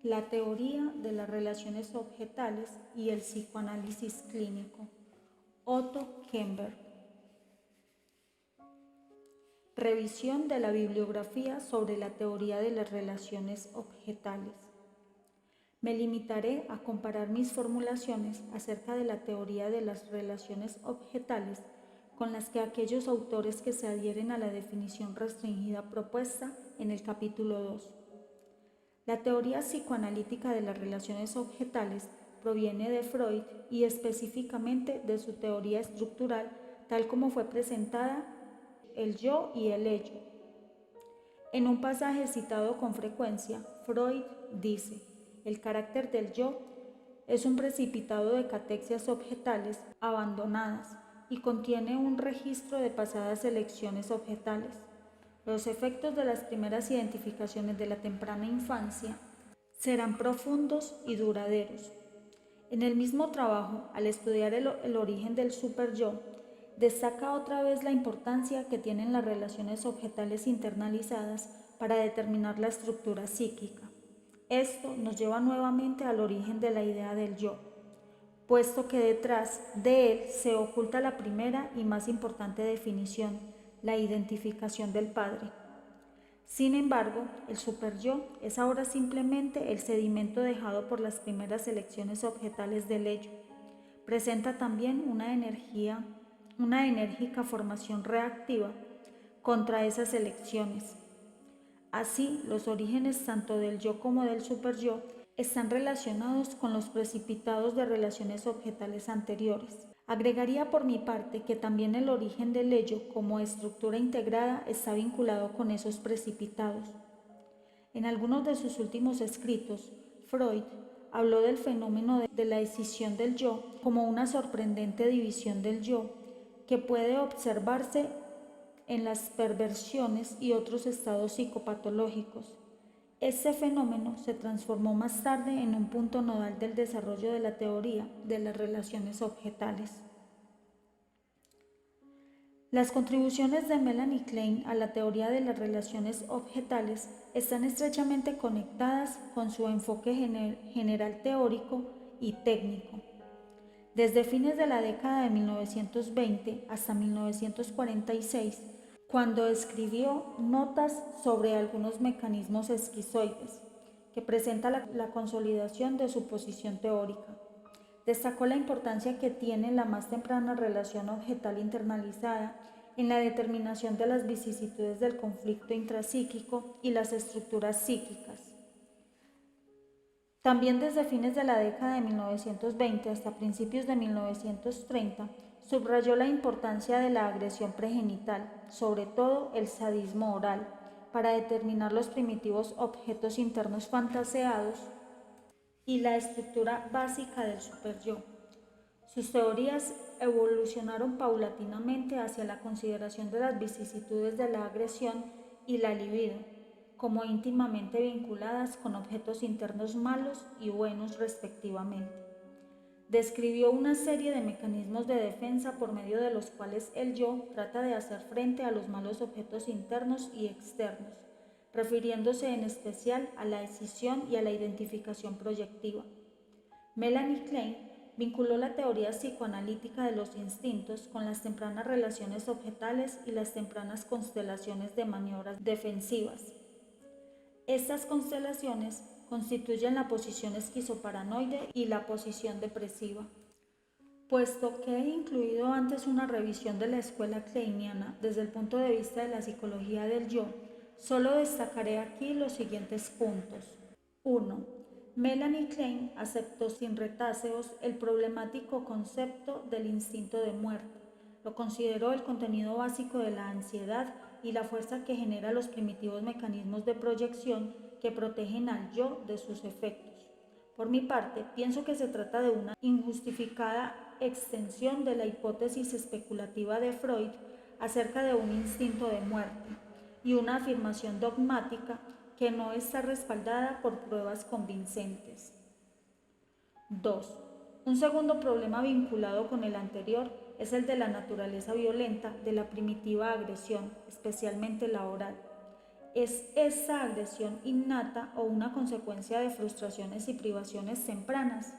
La teoría de las relaciones objetales y el psicoanálisis clínico. Otto Kemper. Revisión de la bibliografía sobre la teoría de las relaciones objetales. Me limitaré a comparar mis formulaciones acerca de la teoría de las relaciones objetales con las que aquellos autores que se adhieren a la definición restringida propuesta en el capítulo 2. La teoría psicoanalítica de las relaciones objetales proviene de Freud y específicamente de su teoría estructural tal como fue presentada el yo y el ello. En un pasaje citado con frecuencia, Freud dice: el carácter del yo es un precipitado de catexias objetales abandonadas y contiene un registro de pasadas elecciones objetales. Los efectos de las primeras identificaciones de la temprana infancia serán profundos y duraderos. En el mismo trabajo, al estudiar el origen del superyo, destaca otra vez la importancia que tienen las relaciones objetales internalizadas para determinar la estructura psíquica. Esto nos lleva nuevamente al origen de la idea del yo, puesto que detrás de él se oculta la primera y más importante definición, la identificación del padre. Sin embargo, el superyo es ahora simplemente el sedimento dejado por las primeras elecciones objetales del ello. Presenta también una enérgica formación reactiva contra esas elecciones. Así, los orígenes tanto del yo como del superyo están relacionados con los precipitados de relaciones objetales anteriores. Agregaría por mi parte que también el origen del ello como estructura integrada está vinculado con esos precipitados. En algunos de sus últimos escritos, Freud habló del fenómeno de la escisión del yo como una sorprendente división del yo que puede observarse en las perversiones y otros estados psicopatológicos. Este fenómeno se transformó más tarde en un punto nodal del desarrollo de la teoría de las relaciones objetales. Las contribuciones de Melanie Klein a la teoría de las relaciones objetales están estrechamente conectadas con su enfoque general teórico y técnico. Desde fines de la década de 1920 hasta 1946, cuando escribió Notas sobre algunos mecanismos esquizoides, que presenta la consolidación de su posición teórica. Destacó la importancia que tiene la más temprana relación objetal internalizada en la determinación de las vicisitudes del conflicto intrapsíquico y las estructuras psíquicas. También desde fines de la década de 1920 hasta principios de 1930, subrayó la importancia de la agresión pregenital, sobre todo el sadismo oral, para determinar los primitivos objetos internos fantaseados y la estructura básica del superyo. Sus teorías evolucionaron paulatinamente hacia la consideración de las vicisitudes de la agresión y la libido, como íntimamente vinculadas con objetos internos malos y buenos respectivamente. Describió una serie de mecanismos de defensa por medio de los cuales el yo trata de hacer frente a los malos objetos internos y externos, refiriéndose en especial a la escisión y a la identificación proyectiva. Melanie Klein vinculó la teoría psicoanalítica de los instintos con las tempranas relaciones objetales y las tempranas constelaciones de maniobras defensivas. Estas constelaciones constituyen la posición esquizoparanoide y la posición depresiva. Puesto que he incluido antes una revisión de la escuela kleiniana desde el punto de vista de la psicología del yo, solo destacaré aquí los siguientes puntos. 1. Melanie Klein aceptó sin retáceos el problemático concepto del instinto de muerte. Lo consideró el contenido básico de la ansiedad y la fuerza que genera los primitivos mecanismos de proyección que protegen al yo de sus efectos. Por mi parte, pienso que se trata de una injustificada extensión de la hipótesis especulativa de Freud acerca de un instinto de muerte y una afirmación dogmática que no está respaldada por pruebas convincentes. 2. Un segundo problema vinculado con el anterior es el de la naturaleza violenta de la primitiva agresión, especialmente la oral. es esa agresión innata o una consecuencia de frustraciones y privaciones tempranas.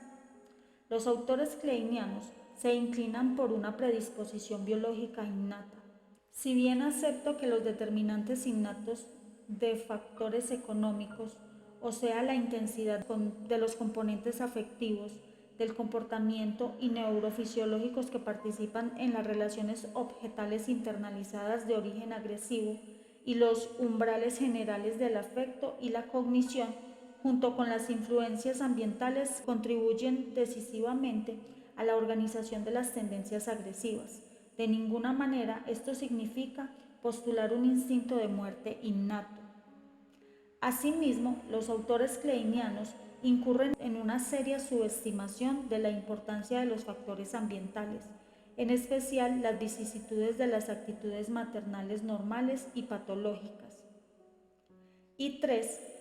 Los autores kleinianos se inclinan por una predisposición biológica innata. Si bien acepto que los determinantes innatos de factores económicos, o sea, la intensidad de los componentes afectivos, del comportamiento y neurofisiológicos que participan en las relaciones objetales internalizadas de origen agresivo, y los umbrales generales del afecto y la cognición, junto con las influencias ambientales, contribuyen decisivamente a la organización de las tendencias agresivas. De ninguna manera esto significa postular un instinto de muerte innato. Asimismo, los autores kleinianos incurren en una seria subestimación de la importancia de los factores ambientales, en especial las vicisitudes de las actitudes maternales normales y patológicas. Y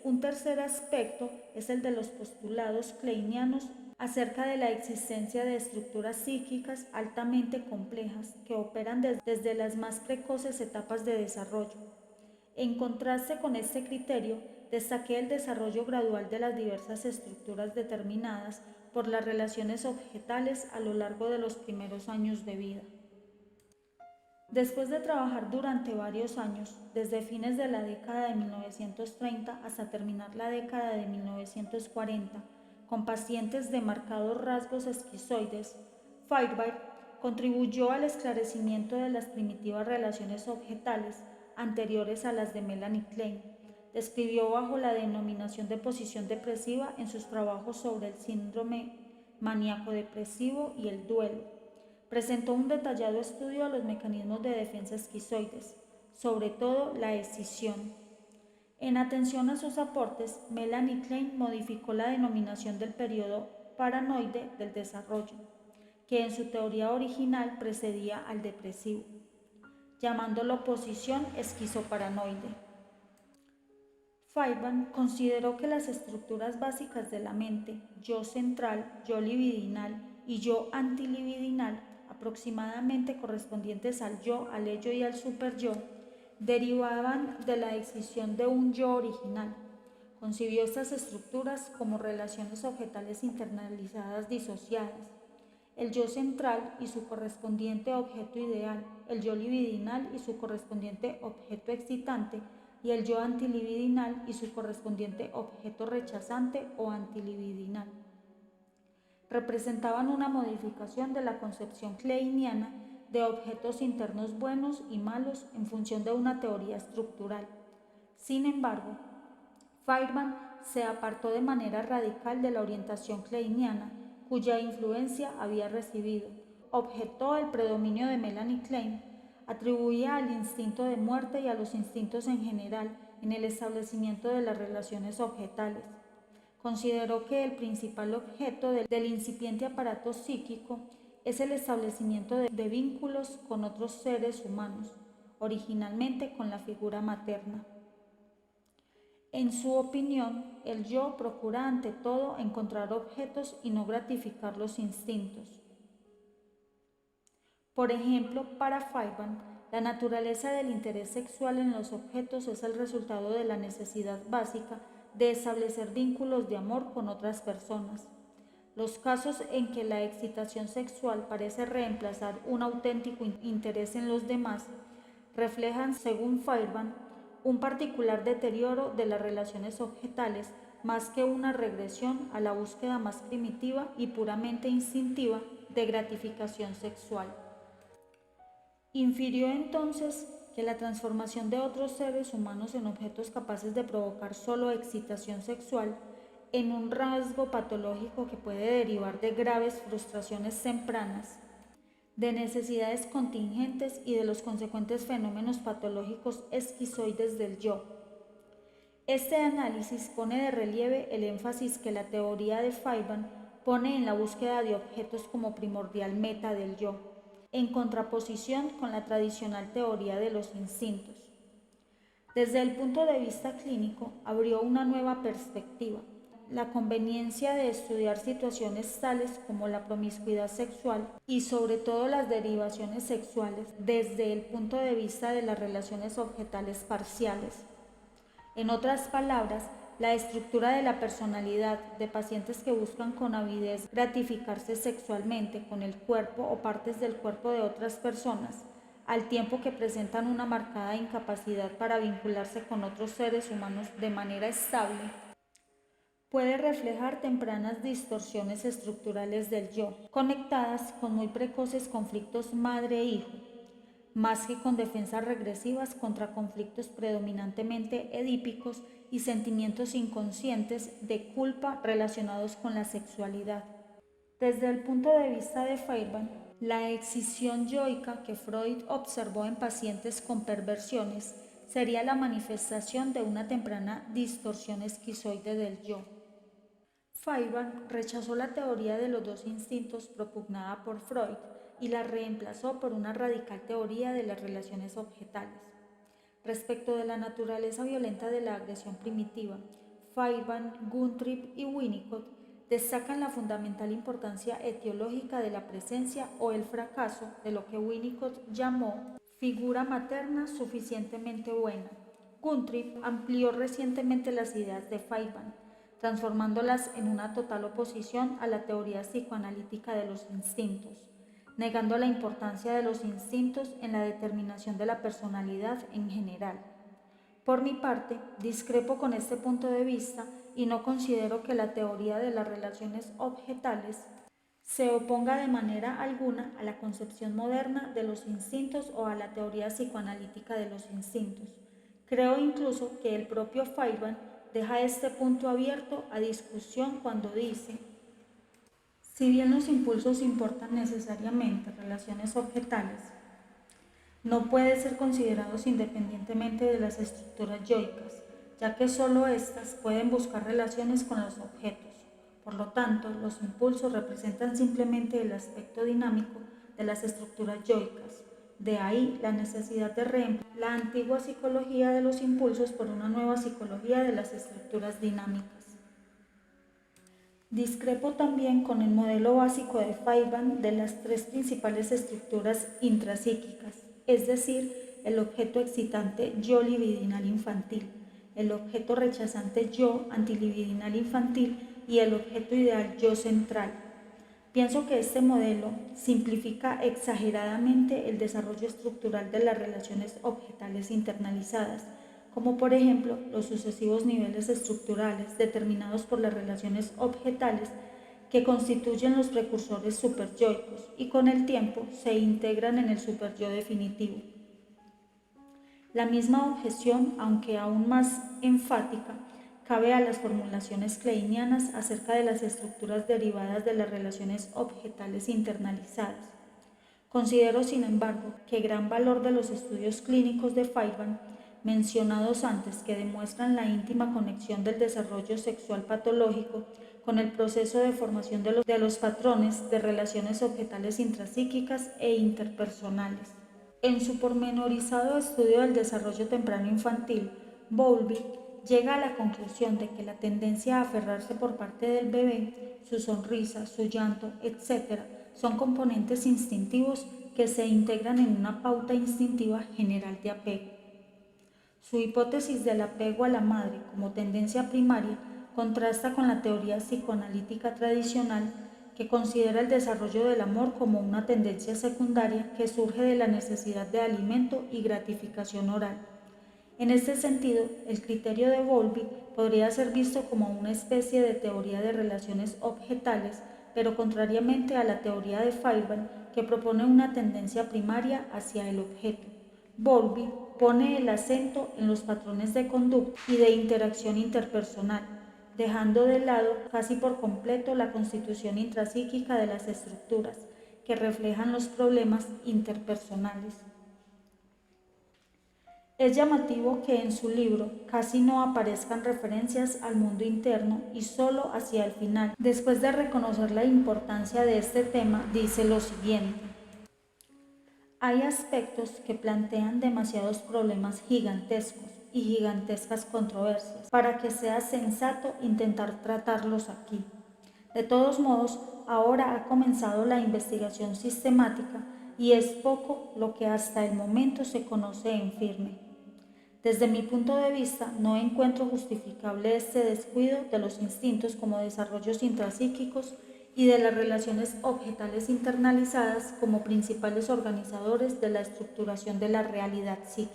un tercer aspecto es el de los postulados kleinianos acerca de la existencia de estructuras psíquicas altamente complejas que operan desde las más precoces etapas de desarrollo. En contraste con este criterio, destaqué el desarrollo gradual de las diversas estructuras determinadas por las relaciones objetales a lo largo de los primeros años de vida. Después de trabajar durante varios años, desde fines de la década de 1930 hasta terminar la década de 1940, con pacientes de marcados rasgos esquizoides, Feuerbach contribuyó al esclarecimiento de las primitivas relaciones objetales anteriores a las de Melanie Klein. Describió bajo la denominación de posición depresiva en sus trabajos sobre el síndrome maníaco-depresivo y el duelo. Presentó un detallado estudio de los mecanismos de defensa esquizoides, sobre todo la escisión. En atención a sus aportes, Melanie Klein modificó la denominación del periodo paranoide del desarrollo, que en su teoría original precedía al depresivo, llamándolo posición esquizoparanoide. Feuerbach consideró que las estructuras básicas de la mente, yo central, yo libidinal y yo antilibidinal, aproximadamente correspondientes al yo, al ello y al superyo, derivaban de la escisión de un yo original. Concibió estas estructuras como relaciones objetales internalizadas disociadas, el yo central y su correspondiente objeto ideal, el yo libidinal y su correspondiente objeto excitante, y el yo antilibidinal y su correspondiente objeto rechazante o antilibidinal. Representaban una modificación de la concepción kleiniana de objetos internos buenos y malos en función de una teoría estructural. Sin embargo, Feuerbach se apartó de manera radical de la orientación kleiniana, cuya influencia había recibido. Objetó el predominio de Melanie Klein, atribuía al instinto de muerte y a los instintos en general en el establecimiento de las relaciones objetales. Consideró que el principal objeto del incipiente aparato psíquico es el establecimiento de vínculos con otros seres humanos, originalmente con la figura materna. En su opinión, el yo procura ante todo encontrar objetos y no gratificar los instintos. Por ejemplo, para Feuerbach, la naturaleza del interés sexual en los objetos es el resultado de la necesidad básica de establecer vínculos de amor con otras personas. Los casos en que la excitación sexual parece reemplazar un auténtico interés en los demás reflejan, según Feuerbach, un particular deterioro de las relaciones objetales más que una regresión a la búsqueda más primitiva y puramente instintiva de gratificación sexual. Infirió entonces que la transformación de otros seres humanos en objetos capaces de provocar solo excitación sexual en un rasgo patológico que puede derivar de graves frustraciones tempranas, de necesidades contingentes y de los consecuentes fenómenos patológicos esquizoides del yo. Este análisis pone de relieve el énfasis que la teoría de Feuerbach pone en la búsqueda de objetos como primordial meta del yo, en contraposición con la tradicional teoría de los instintos. Desde el punto de vista clínico, abrió una nueva perspectiva, la conveniencia de estudiar situaciones tales como la promiscuidad sexual y sobre todo las derivaciones sexuales desde el punto de vista de las relaciones objetales parciales. En otras palabras, la estructura de la personalidad de pacientes que buscan con avidez gratificarse sexualmente con el cuerpo o partes del cuerpo de otras personas, al tiempo que presentan una marcada incapacidad para vincularse con otros seres humanos de manera estable, puede reflejar tempranas distorsiones estructurales del yo, conectadas con muy precoces conflictos madre-hijo, más que con defensas regresivas contra conflictos predominantemente edípicos y sentimientos inconscientes de culpa relacionados con la sexualidad. Desde el punto de vista de Feyerabend, la excisión yoica que Freud observó en pacientes con perversiones sería la manifestación de una temprana distorsión esquizoide del yo. Feyerabend rechazó la teoría de los dos instintos propugnada por Freud y la reemplazó por una radical teoría de las relaciones objetales. Respecto de la naturaleza violenta de la agresión primitiva, Feyerabend, Guntrip y Winnicott destacan la fundamental importancia etiológica de la presencia o el fracaso de lo que Winnicott llamó figura materna suficientemente buena. Guntrip amplió recientemente las ideas de Feyerabend, transformándolas en una total oposición a la teoría psicoanalítica de los instintos, negando la importancia de los instintos en la determinación de la personalidad en general. Por mi parte, discrepo con este punto de vista y no considero que la teoría de las relaciones objetales se oponga de manera alguna a la concepción moderna de los instintos o a la teoría psicoanalítica de los instintos. Creo incluso que el propio Feyerabend deja este punto abierto a discusión cuando dice: si bien los impulsos importan necesariamente relaciones objetales, no pueden ser considerados independientemente de las estructuras yoicas, ya que solo éstas pueden buscar relaciones con los objetos. Por lo tanto, los impulsos representan simplemente el aspecto dinámico de las estructuras yoicas. De ahí la necesidad de reemplazar la antigua psicología de los impulsos por una nueva psicología de las estructuras dinámicas. Discrepo también con el modelo básico de Feyerabend de las tres principales estructuras intrapsíquicas, es decir, el objeto excitante yo libidinal infantil, el objeto rechazante yo antilibidinal infantil y el objeto ideal yo central. Pienso que este modelo simplifica exageradamente el desarrollo estructural de las relaciones objetales internalizadas, como por ejemplo los sucesivos niveles estructurales determinados por las relaciones objetales que constituyen los precursores superyoicos y con el tiempo se integran en el superyo definitivo. La misma objeción, aunque aún más enfática, cabe a las formulaciones kleinianas acerca de las estructuras derivadas de las relaciones objetales internalizadas. Considero, sin embargo, que gran valor de los estudios clínicos de Feyerabend mencionados antes, que demuestran la íntima conexión del desarrollo sexual patológico con el proceso de formación de los patrones de relaciones objetales intrapsíquicas e interpersonales. En su pormenorizado estudio del desarrollo temprano infantil, Bowlby llega a la conclusión de que la tendencia a aferrarse por parte del bebé, su sonrisa, su llanto, etc., son componentes instintivos que se integran en una pauta instintiva general de apego. Su hipótesis del apego a la madre como tendencia primaria contrasta con la teoría psicoanalítica tradicional que considera el desarrollo del amor como una tendencia secundaria que surge de la necesidad de alimento y gratificación oral. En este sentido, el criterio de Bowlby podría ser visto como una especie de teoría de relaciones objetales, pero contrariamente a la teoría de Feyerabend, que propone una tendencia primaria hacia el objeto. Bowlby pone el acento en los patrones de conducta y de interacción interpersonal, dejando de lado casi por completo la constitución intrapsíquica de las estructuras, que reflejan los problemas interpersonales. Es llamativo que en su libro casi no aparezcan referencias al mundo interno y solo hacia el final, después de reconocer la importancia de este tema, dice lo siguiente: hay aspectos que plantean demasiados problemas gigantescos y gigantescas controversias para que sea sensato intentar tratarlos aquí. De todos modos, ahora ha comenzado la investigación sistemática y es poco lo que hasta el momento se conoce en firme. Desde mi punto de vista, no encuentro justificable este descuido de los instintos como desarrollos intrapsíquicos y de las relaciones objetales internalizadas como principales organizadores de la estructuración de la realidad psíquica.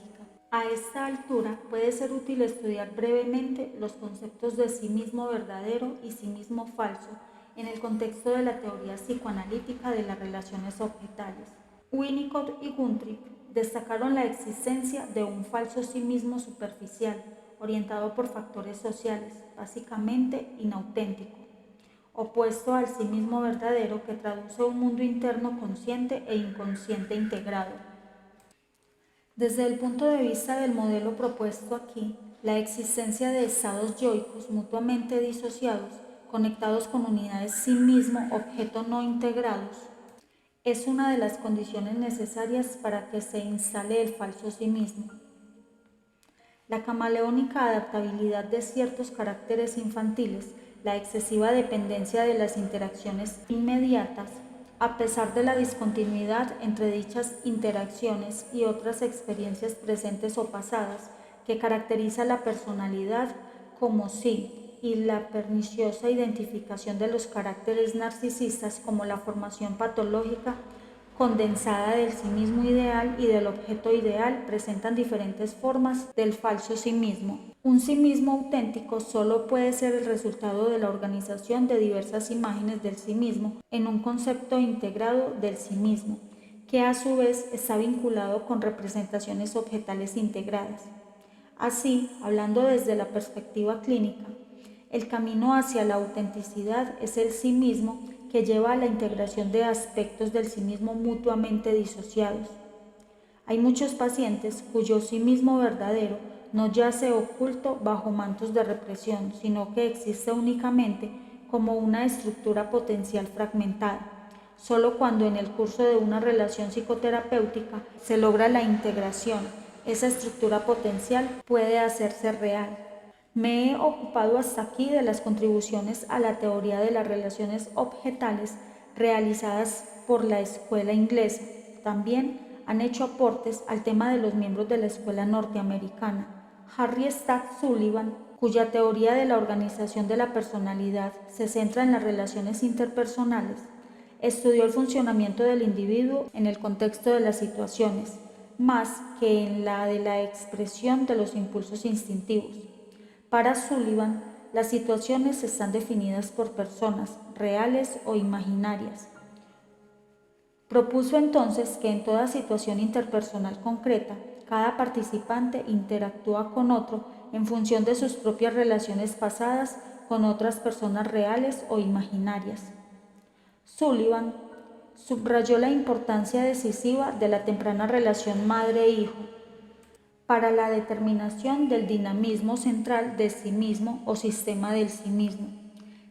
A esta altura puede ser útil estudiar brevemente los conceptos de sí mismo verdadero y sí mismo falso en el contexto de la teoría psicoanalítica de las relaciones objetales. Winnicott y Guntrip destacaron la existencia de un falso sí mismo superficial, orientado por factores sociales, básicamente inauténtico, opuesto al sí mismo verdadero que traduce un mundo interno consciente e inconsciente integrado. Desde el punto de vista del modelo propuesto aquí, la existencia de estados yoicos mutuamente disociados, conectados con unidades sí mismo objeto no integrados, es una de las condiciones necesarias para que se instale el falso sí mismo. La camaleónica adaptabilidad de ciertos caracteres infantiles, la excesiva dependencia de las interacciones inmediatas, a pesar de la discontinuidad entre dichas interacciones y otras experiencias presentes o pasadas que caracteriza la personalidad como sí, y la perniciosa identificación de los caracteres narcisistas como la formación patológica condensada del sí mismo ideal y del objeto ideal presentan diferentes formas del falso sí mismo. Un sí mismo auténtico solo puede ser el resultado de la organización de diversas imágenes del sí mismo en un concepto integrado del sí mismo, que a su vez está vinculado con representaciones objetales integradas. Así, hablando desde la perspectiva clínica, el camino hacia la autenticidad es el sí mismo que lleva a la integración de aspectos del sí mismo mutuamente disociados. Hay muchos pacientes cuyo sí mismo verdadero no yace oculto bajo mantos de represión, sino que existe únicamente como una estructura potencial fragmentada. Solo cuando en el curso de una relación psicoterapéutica se logra la integración, esa estructura potencial puede hacerse real. Me he ocupado hasta aquí de las contribuciones a la teoría de las relaciones objetales realizadas por la escuela inglesa. También han hecho aportes al tema de los miembros de la escuela norteamericana. Harry Stack Sullivan, cuya teoría de la organización de la personalidad se centra en las relaciones interpersonales, estudió el funcionamiento del individuo en el contexto de las situaciones, más que en la de la expresión de los impulsos instintivos. Para Sullivan, las situaciones están definidas por personas, reales o imaginarias. Propuso entonces que en toda situación interpersonal concreta, cada participante interactúa con otro en función de sus propias relaciones pasadas con otras personas reales o imaginarias. Sullivan subrayó la importancia decisiva de la temprana relación madre-hijo para la determinación del dinamismo central de sí mismo o sistema del sí mismo.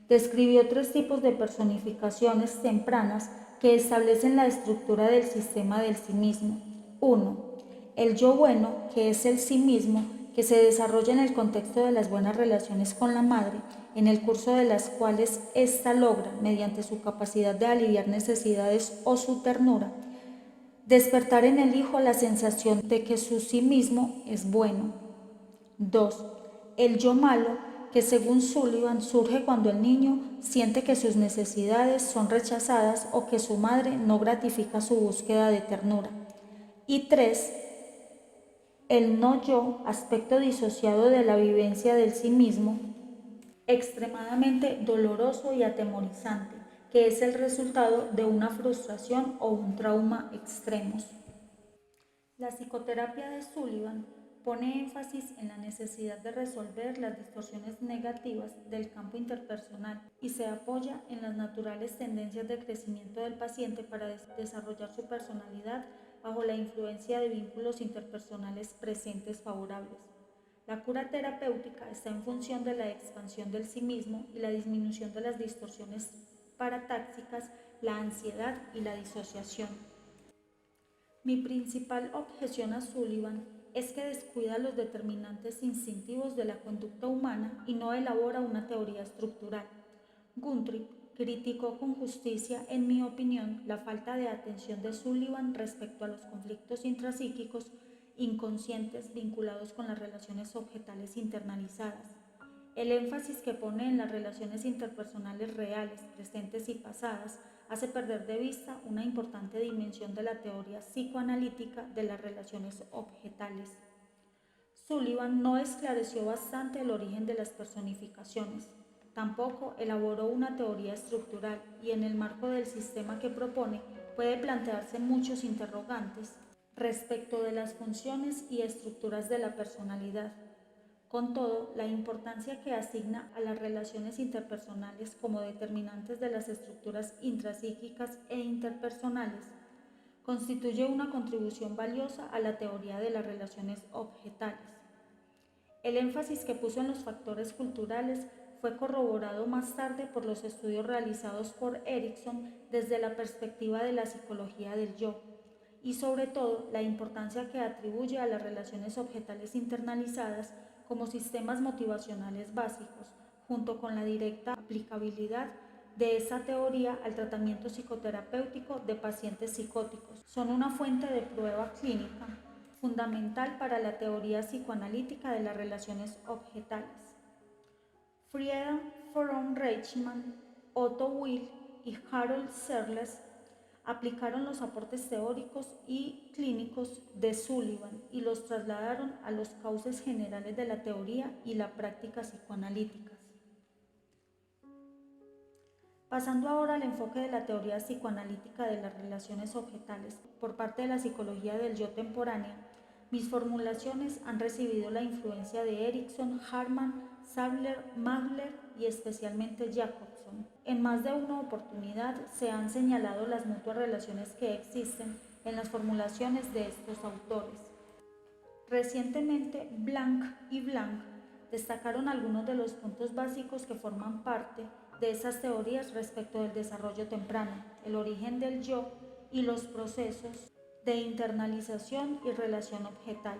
Describió 3 tipos de personificaciones tempranas que establecen la estructura del sistema del sí mismo. 1. El yo bueno, que es el sí mismo, que se desarrolla en el contexto de las buenas relaciones con la madre, en el curso de las cuales ésta logra, mediante su capacidad de aliviar necesidades o su ternura, despertar en el hijo la sensación de que su sí mismo es bueno. 2. El yo malo, que según Sullivan surge cuando el niño siente que sus necesidades son rechazadas o que su madre no gratifica su búsqueda de ternura. Y 3. El no yo, aspecto disociado de la vivencia del sí mismo, extremadamente doloroso y atemorizante, que es el resultado de una frustración o un trauma extremos. La psicoterapia de Sullivan pone énfasis en la necesidad de resolver las distorsiones negativas del campo interpersonal y se apoya en las naturales tendencias de crecimiento del paciente para desarrollar su personalidad bajo la influencia de vínculos interpersonales presentes favorables. La cura terapéutica está en función de la expansión del sí mismo y la disminución de las distorsiones paratáxicas, la ansiedad y la disociación. Mi principal objeción a Sullivan es que descuida los determinantes instintivos de la conducta humana y no elabora una teoría estructural. Guntrip criticó con justicia, en mi opinión, la falta de atención de Sullivan respecto a los conflictos intrapsíquicos inconscientes vinculados con las relaciones objetales internalizadas. El énfasis que pone en las relaciones interpersonales reales, presentes y pasadas hace perder de vista una importante dimensión de la teoría psicoanalítica de las relaciones objetales. Sullivan no esclareció bastante el origen de las personificaciones. Tampoco elaboró una teoría estructural y en el marco del sistema que propone puede plantearse muchos interrogantes respecto de las funciones y estructuras de la personalidad. Con todo, la importancia que asigna a las relaciones interpersonales como determinantes de las estructuras intrapsíquicas e interpersonales constituye una contribución valiosa a la teoría de las relaciones objetales. El énfasis que puso en los factores culturales fue corroborado más tarde por los estudios realizados por Erikson desde la perspectiva de la psicología del yo, y sobre todo la importancia que atribuye a las relaciones objetales internalizadas como sistemas motivacionales básicos, junto con la directa aplicabilidad de esa teoría al tratamiento psicoterapéutico de pacientes psicóticos. Son una fuente de prueba clínica fundamental para la teoría psicoanalítica de las relaciones objetales. Frieda von Reichmann, Otto Will y Harold Searles aplicaron los aportes teóricos y clínicos de Sullivan y los trasladaron a los cauces generales de la teoría y la práctica psicoanalíticas. Pasando ahora al enfoque de la teoría psicoanalítica de las relaciones objetales por parte de la psicología del yo temporánea, mis formulaciones han recibido la influencia de Erikson, Harman, Sadler, Magler y especialmente Jacobson. En más de una oportunidad se han señalado las mutuas relaciones que existen en las formulaciones de estos autores. Recientemente, Blanc y Blanc destacaron algunos de los puntos básicos que forman parte de esas teorías respecto del desarrollo temprano, el origen del yo y los procesos de internalización y relación objetal.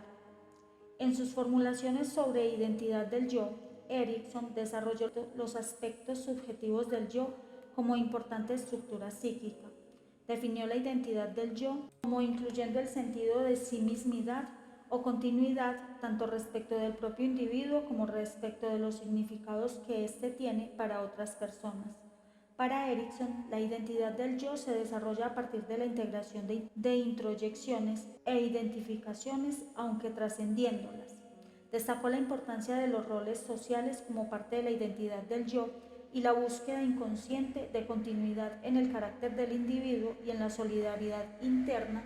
En sus formulaciones sobre identidad del yo, Erikson desarrolló los aspectos subjetivos del yo como importante estructura psíquica. Definió la identidad del yo como incluyendo el sentido de sí-mismidad o continuidad tanto respecto del propio individuo como respecto de los significados que éste tiene para otras personas. Para Erikson, la identidad del yo se desarrolla a partir de la integración de introyecciones e identificaciones, aunque trascendiéndolas. Destacó la importancia de los roles sociales como parte de la identidad del yo y la búsqueda inconsciente de continuidad en el carácter del individuo y en la solidaridad interna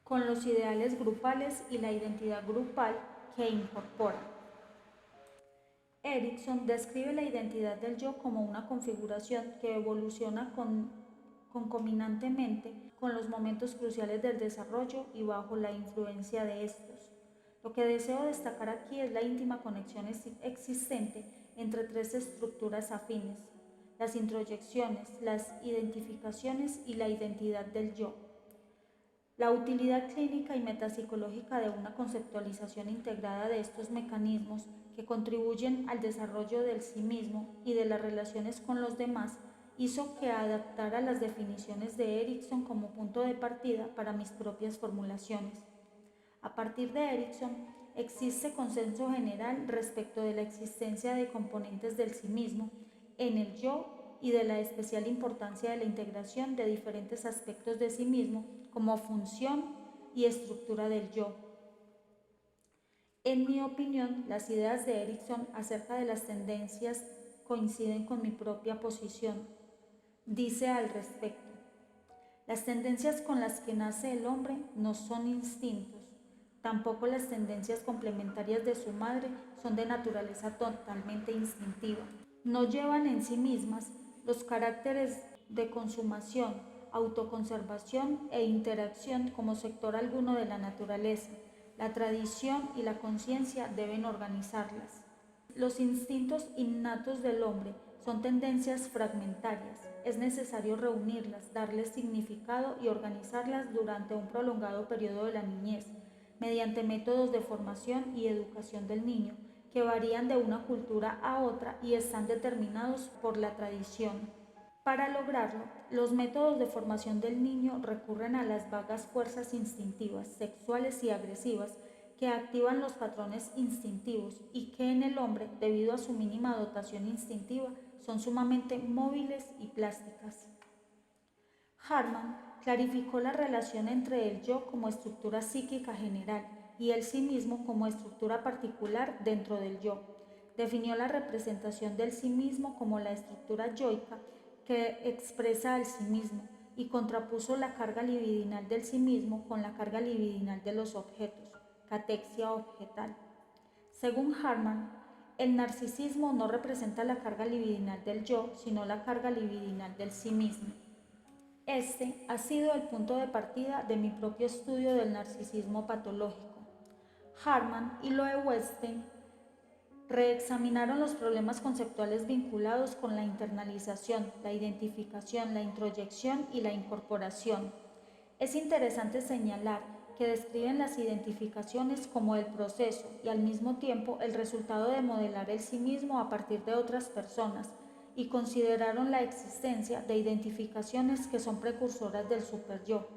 con los ideales grupales y la identidad grupal que incorpora. Erikson describe la identidad del yo como una configuración que evoluciona concomitantemente con los momentos cruciales del desarrollo y bajo la influencia de estos. Lo que deseo destacar aquí es la íntima conexión existente entre tres estructuras afines: las introyecciones, las identificaciones y la identidad del yo. La utilidad clínica y metapsicológica de una conceptualización integrada de estos mecanismos que contribuyen al desarrollo del sí mismo y de las relaciones con los demás hizo que adaptara las definiciones de Erikson como punto de partida para mis propias formulaciones. A partir de Erikson, existe consenso general respecto de la existencia de componentes del sí mismo en el yo y de la especial importancia de la integración de diferentes aspectos de sí mismo como función y estructura del yo. En mi opinión, las ideas de Erikson acerca de las tendencias coinciden con mi propia posición. Dice al respecto: las tendencias con las que nace el hombre no son instintos, tampoco las tendencias complementarias de su madre son de naturaleza totalmente instintiva. No llevan en sí mismas los caracteres de consumación, autoconservación e interacción como sector alguno de la naturaleza. La tradición y la conciencia deben organizarlas. Los instintos innatos del hombre son tendencias fragmentarias. Es necesario reunirlas, darles significado y organizarlas durante un prolongado periodo de la niñez, mediante métodos de formación y educación del niño, que varían de una cultura a otra y están determinados por la tradición. Para lograrlo, los métodos de formación del niño recurren a las vagas fuerzas instintivas, sexuales y agresivas que activan los patrones instintivos y que en el hombre, debido a su mínima dotación instintiva, son sumamente móviles y plásticas. Hartmann clarificó la relación entre el yo como estructura psíquica general y el sí mismo como estructura particular dentro del yo. Definió la representación del sí mismo como la estructura yoica que expresa al sí mismo y contrapuso la carga libidinal del sí mismo con la carga libidinal de los objetos, catexia objetal. Según Hartmann, el narcisismo no representa la carga libidinal del yo, sino la carga libidinal del sí mismo. Este ha sido el punto de partida de mi propio estudio del narcisismo patológico. Hartmann y Loe Weinstein reexaminaron los problemas conceptuales vinculados con la internalización, la identificación, la introyección y la incorporación. Es interesante señalar que describen las identificaciones como el proceso y al mismo tiempo el resultado de modelar el sí mismo a partir de otras personas, y consideraron la existencia de identificaciones que son precursoras del superyo.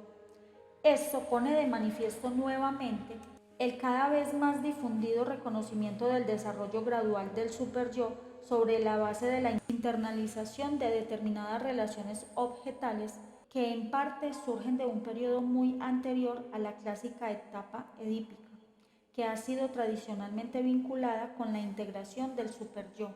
Esto pone de manifiesto nuevamente el cada vez más difundido reconocimiento del desarrollo gradual del superyo sobre la base de la internalización de determinadas relaciones objetales que en parte surgen de un periodo muy anterior a la clásica etapa edípica, que ha sido tradicionalmente vinculada con la integración del superyo.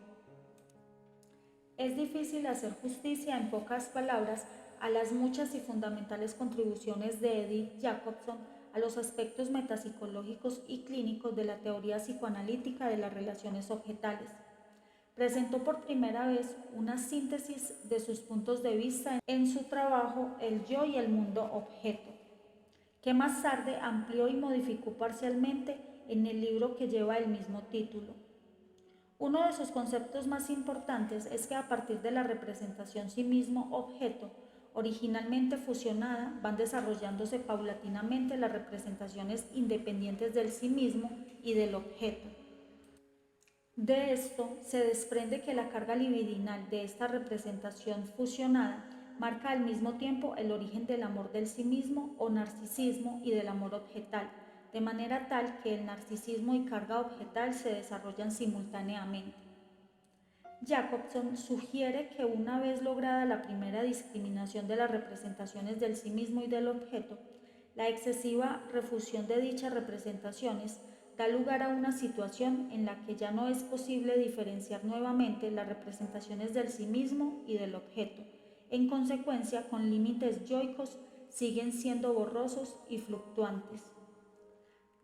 Es difícil hacer justicia en pocas palabras a las muchas y fundamentales contribuciones de Edith Jacobson a los aspectos metapsicológicos y clínicos de la teoría psicoanalítica de las relaciones objetales. Presentó por primera vez una síntesis de sus puntos de vista en su trabajo El yo y el mundo objeto, que más tarde amplió y modificó parcialmente en el libro que lleva el mismo título. Uno de sus conceptos más importantes es que a partir de la representación sí mismo objeto, originalmente fusionada, van desarrollándose paulatinamente las representaciones independientes del sí mismo y del objeto. De esto se desprende que la carga libidinal de esta representación fusionada marca al mismo tiempo el origen del amor del sí mismo o narcisismo y del amor objetal, de manera tal que el narcisismo y carga objetal se desarrollan simultáneamente. Jacobson sugiere que una vez lograda la primera discriminación de las representaciones del sí mismo y del objeto, la excesiva refusión de dichas representaciones da lugar a una situación en la que ya no es posible diferenciar nuevamente las representaciones del sí mismo y del objeto. En consecuencia, con límites yoicos siguen siendo borrosos y fluctuantes.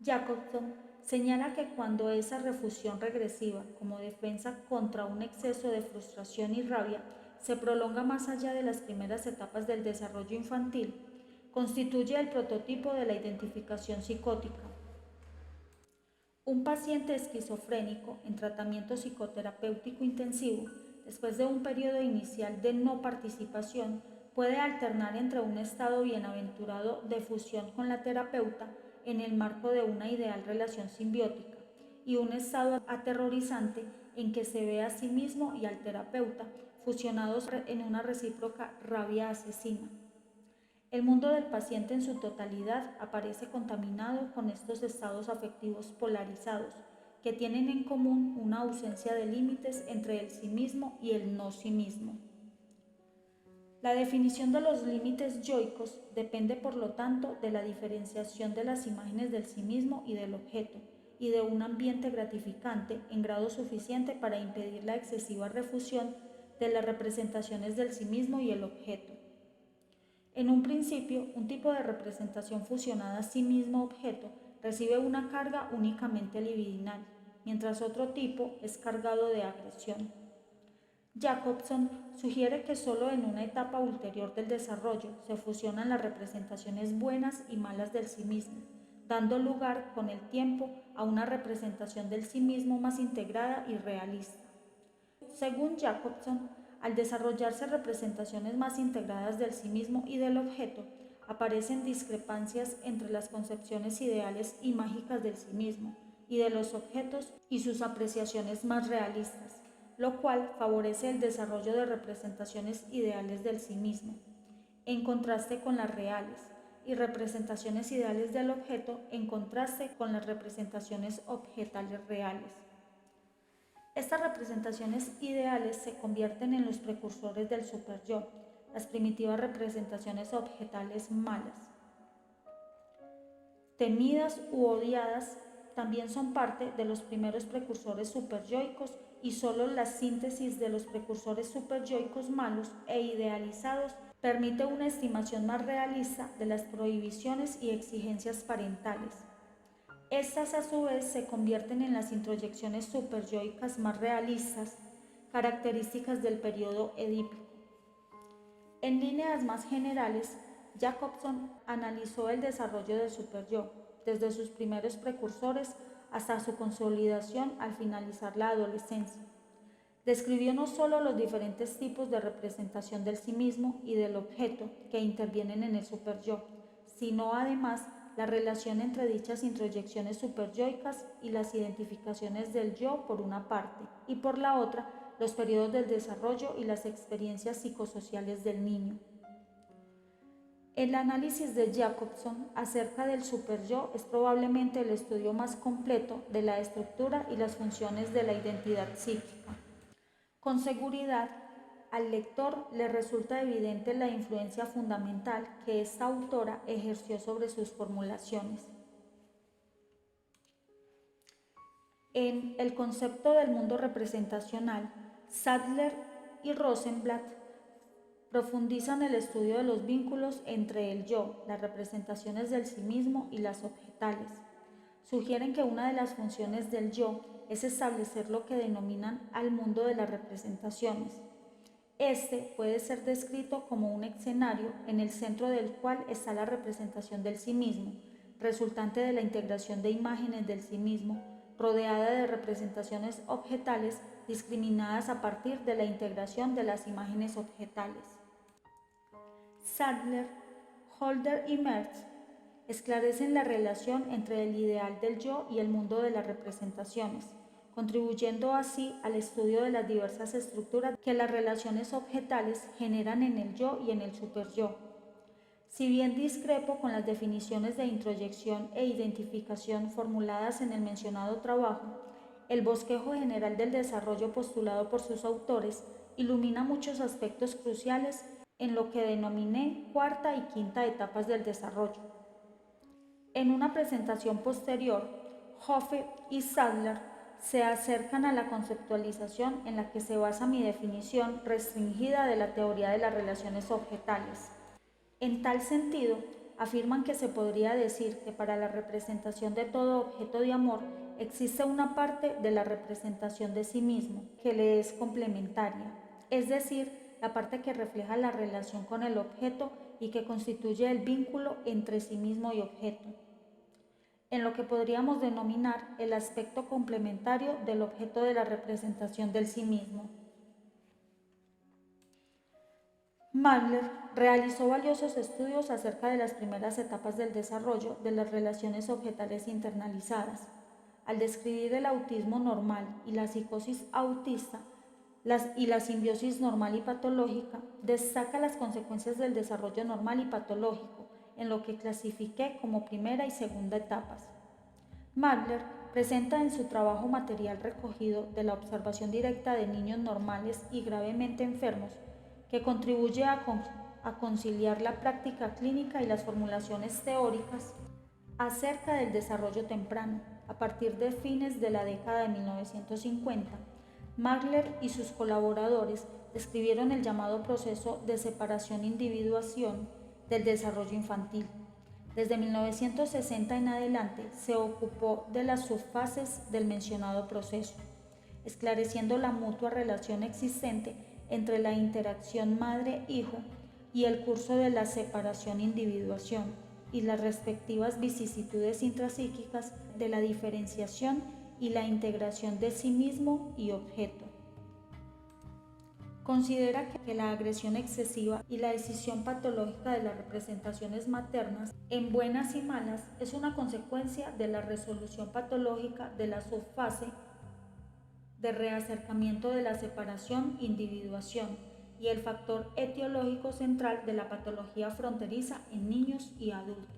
Jacobson señala que cuando esa refusión regresiva, como defensa contra un exceso de frustración y rabia, se prolonga más allá de las primeras etapas del desarrollo infantil, constituye el prototipo de la identificación psicótica. Un paciente esquizofrénico en tratamiento psicoterapéutico intensivo, después de un periodo inicial de no participación, puede alternar entre un estado bienaventurado de fusión con la terapeuta en el marco de una ideal relación simbiótica y un estado aterrorizante en que se ve a sí mismo y al terapeuta fusionados en una recíproca rabia asesina. El mundo del paciente en su totalidad aparece contaminado con estos estados afectivos polarizados, que tienen en común una ausencia de límites entre el sí mismo y el no sí mismo. La definición de los límites yoicos depende, por lo tanto, de la diferenciación de las imágenes del sí mismo y del objeto, y de un ambiente gratificante en grado suficiente para impedir la excesiva refusión de las representaciones del sí mismo y el objeto. En un principio, un tipo de representación fusionada sí mismo-objeto recibe una carga únicamente libidinal, mientras otro tipo es cargado de agresión. Jacobson sugiere que solo en una etapa ulterior del desarrollo se fusionan las representaciones buenas y malas del sí mismo, dando lugar con el tiempo a una representación del sí mismo más integrada y realista. Según Jacobson, al desarrollarse representaciones más integradas del sí mismo y del objeto, aparecen discrepancias entre las concepciones ideales y mágicas del sí mismo y de los objetos y sus apreciaciones más realistas, lo cual favorece el desarrollo de representaciones ideales del sí mismo, en contraste con las reales, y representaciones ideales del objeto en contraste con las representaciones objetales reales. Estas representaciones ideales se convierten en los precursores del superyo, las primitivas representaciones objetales malas. Temidas u odiadas, también son parte de los primeros precursores superyoicos y solo la síntesis de los precursores superyoicos malos e idealizados permite una estimación más realista de las prohibiciones y exigencias parentales. Estas a su vez se convierten en las introyecciones superyoicas más realistas, características del periodo edípico. En líneas más generales, Jacobson analizó el desarrollo del superyo, desde sus primeros precursores hasta su consolidación al finalizar la adolescencia. Describió no solo los diferentes tipos de representación del sí mismo y del objeto que intervienen en el superyo, sino además la relación entre dichas introyecciones superyoicas y las identificaciones del yo por una parte y por la otra los periodos del desarrollo y las experiencias psicosociales del niño. El análisis de Jacobson acerca del superyo es probablemente el estudio más completo de la estructura y las funciones de la identidad psíquica. Con seguridad, al lector le resulta evidente la influencia fundamental que esta autora ejerció sobre sus formulaciones. En El concepto del mundo representacional, Sadler y Rosenblatt profundizan el estudio de los vínculos entre el yo, las representaciones del sí mismo y las objetales. Sugieren que una de las funciones del yo es establecer lo que denominan al mundo de las representaciones. Este puede ser descrito como un escenario en el centro del cual está la representación del sí mismo, resultante de la integración de imágenes del sí mismo, rodeada de representaciones objetales discriminadas a partir de la integración de las imágenes objetales. Sadler, Holder y Merz esclarecen la relación entre el ideal del yo y el mundo de las representaciones, contribuyendo así al estudio de las diversas estructuras que las relaciones objetales generan en el yo y en el superyo. Si bien discrepo con las definiciones de introyección e identificación formuladas en el mencionado trabajo, el bosquejo general del desarrollo postulado por sus autores ilumina muchos aspectos cruciales en lo que denominé cuarta y quinta etapas del desarrollo. En una presentación posterior, Hoffe y Sadler se acercan a la conceptualización en la que se basa mi definición restringida de la teoría de las relaciones objetales. En tal sentido, afirman que se podría decir que para la representación de todo objeto de amor existe una parte de la representación de sí mismo que le es complementaria, es decir, la parte que refleja la relación con el objeto y que constituye el vínculo entre sí mismo y objeto, en lo que podríamos denominar el aspecto complementario del objeto de la representación del sí mismo. Magler realizó valiosos estudios acerca de las primeras etapas del desarrollo de las relaciones objetales internalizadas. Al describir el autismo normal y la psicosis autista, la simbiosis normal y patológica, destaca las consecuencias del desarrollo normal y patológico, en lo que clasifiqué como primera y segunda etapas. Magler presenta en su trabajo material recogido de la observación directa de niños normales y gravemente enfermos, que contribuye a conciliar la práctica clínica y las formulaciones teóricas acerca del desarrollo temprano. A partir de fines de la década de 1950, Magler y sus colaboradores describieron el llamado proceso de separación-individuación del desarrollo infantil. Desde 1960 en adelante se ocupó de las subfases del mencionado proceso, esclareciendo la mutua relación existente entre la interacción madre-hijo y el curso de la separación-individuación y las respectivas vicisitudes intrapsíquicas de la diferenciación y la integración de sí mismo y objeto. Considera que la agresión excesiva y la decisión patológica de las representaciones maternas, en buenas y malas, es una consecuencia de la resolución patológica de la subfase de reacercamiento de la separación-individuación, y el factor etiológico central de la patología fronteriza en niños y adultos.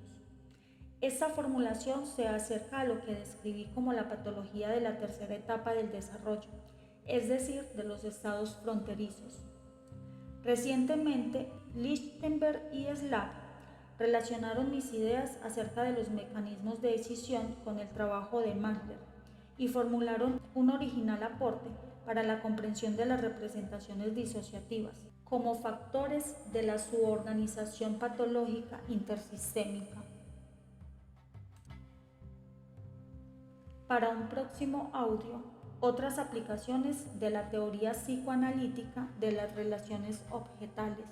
Esta formulación se acerca a lo que describí como la patología de la tercera etapa del desarrollo, es decir, de los estados fronterizos. Recientemente, Lichtenberg y Slav relacionaron mis ideas acerca de los mecanismos de decisión con el trabajo de Mahler y formularon un original aporte para la comprensión de las representaciones disociativas como factores de la suborganización patológica intersistémica. Para un próximo audio, otras aplicaciones de la teoría psicoanalítica de las relaciones objetales.